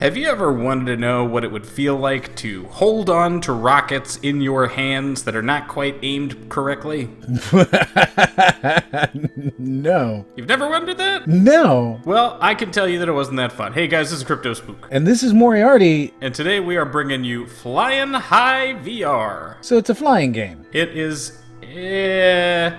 Have you ever wanted to know what it would feel like to hold on to rockets in your hands that are not quite aimed correctly? No. You've never wondered that? No. Well, I can tell you that it wasn't that fun. Hey guys, this is Crypto Spook. And this is Moriarty. And today we are bringing you Flying High VR. So it's a flying game. It is,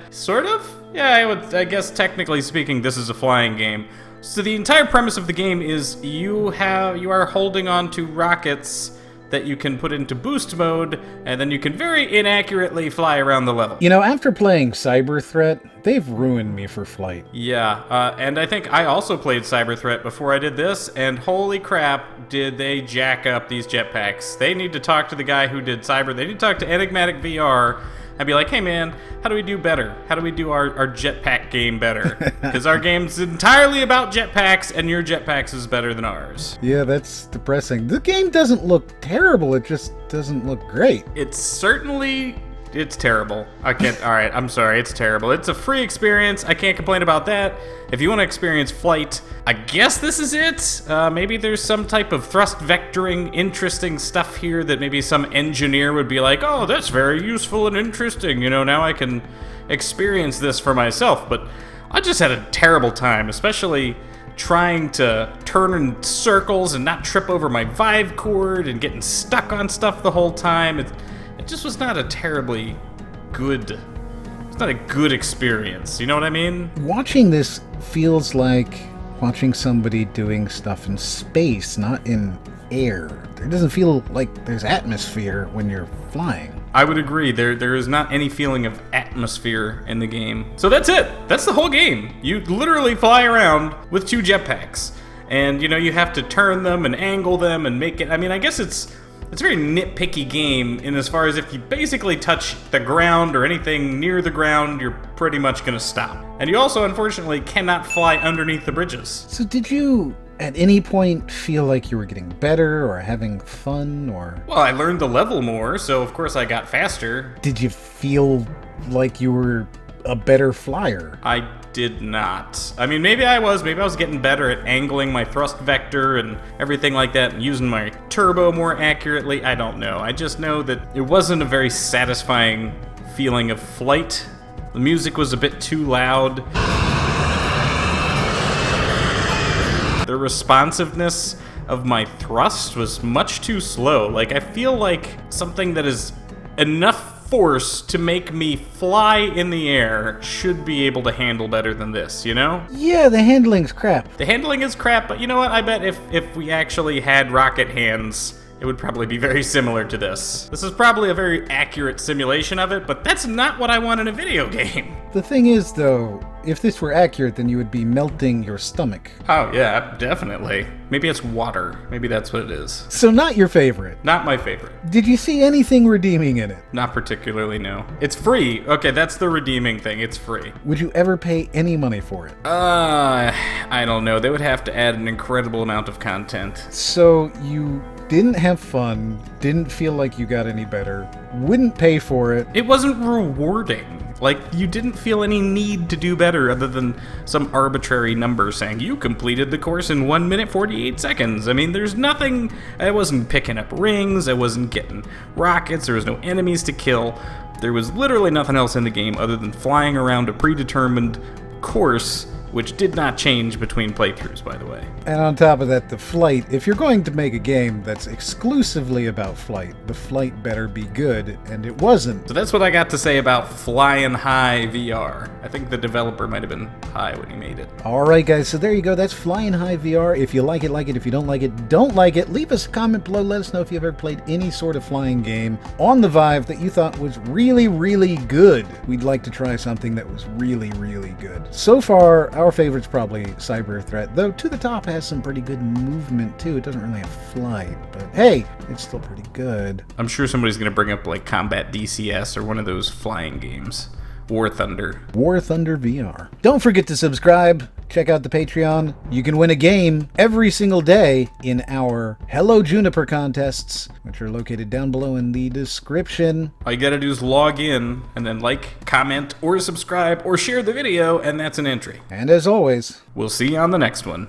sort of? Yeah, I guess technically speaking, this is a flying game. So the entire premise of the game is you are holding on to rockets that you can put into boost mode, and then you can very inaccurately fly around the level. You know, after playing Cyberthreat, they've ruined me for flight. Yeah, and I think I also played Cyberthreat before I did this, and holy crap, did they jack up these jetpacks. They need to talk to the guy who did Cyber. They need to talk to Enigmatic VR and be like, hey man, how do we do better? How do we do our jetpack game better? Because our game's entirely about jetpacks, and your jetpacks is better than ours. Yeah, that's depressing. The game doesn't look terrible, it just doesn't look great. It's terrible. Alright, I'm sorry, it's terrible. It's a free experience, I can't complain about that. If you want to experience flight, I guess this is it. Maybe there's some type of thrust vectoring, interesting stuff here that maybe some engineer would be like, oh, that's very useful and interesting. You know, now I can experience this for myself. But I just had a terrible time, especially trying to turn in circles and not trip over my Vive cord and getting stuck on stuff the whole time. It just was not a terribly good... It's not a good experience, you know what I mean? Watching this feels like watching somebody doing stuff in space, not in air. It doesn't feel like there's atmosphere when you're flying. I would agree. There is not any feeling of atmosphere in the game. So that's it. That's the whole game. You literally fly around with two jetpacks. And, you know, you have to turn them and angle them and make it... I mean, I guess it's a very nitpicky game in as far as if you basically touch the ground or anything near the ground, you're pretty much going to stop. And you also, unfortunately, cannot fly underneath the bridges. So did you, at any point, feel like you were getting better or having fun, or... Well, I learned the level more, so of course I got faster. Did you feel like you were a better flyer? I did not. I mean, maybe I was getting better at angling my thrust vector and everything like that and using my turbo more accurately. I don't know. I just know that it wasn't a very satisfying feeling of flight. The music was a bit too loud. The responsiveness of my thrust was much too slow. Like, I feel like something that is enough force to make me fly in the air should be able to handle better than this, you know? Yeah, the handling's crap. The handling is crap, but you know what? I bet if we actually had rocket hands, it would probably be very similar to this. This is probably a very accurate simulation of it, but that's not what I want in a video game. The thing is, though, if this were accurate, then you would be melting your stomach. Oh, yeah, definitely. Maybe it's water. Maybe that's what it is. So not your favorite. Not my favorite. Did you see anything redeeming in it? Not particularly, no. It's free. Okay, that's the redeeming thing. It's free. Would you ever pay any money for it? I don't know. They would have to add an incredible amount of content. So you didn't have fun, didn't feel like you got any better, wouldn't pay for it. It wasn't rewarding. Like, you didn't feel any need to do better other than some arbitrary number saying you completed the course in 1 minute 48 seconds. I mean, there's nothing. I wasn't picking up rings, I wasn't getting rockets, there was no enemies to kill. There was literally nothing else in the game other than flying around a predetermined course, which did not change between playthroughs, by the way. And on top of that, the flight. If you're going to make a game that's exclusively about flight, the flight better be good, and it wasn't. So that's what I got to say about Flying High VR. I think the developer might have been high when he made it. Alright guys, so there you go. That's Flying High VR. If you like it, like it. If you don't like it, don't like it. Leave us a comment below. Let us know if you've ever played any sort of flying game on the Vive that you thought was really, really good. We'd like to try something that was really, really good. So far, our favorite's probably Cyberthreat, though To the Top has some pretty good movement too. It doesn't really have flight, but hey, it's still pretty good. I'm sure somebody's gonna bring up like Combat DCS or one of those flying games. War Thunder. War Thunder VR. Don't forget to subscribe. Check out the Patreon. You can win a game every single day in our Hello Juniper contests, which are located down below in the description. All you gotta do is log in and then like, comment, or subscribe, or share the video, and that's an entry. And as always, we'll see you on the next one.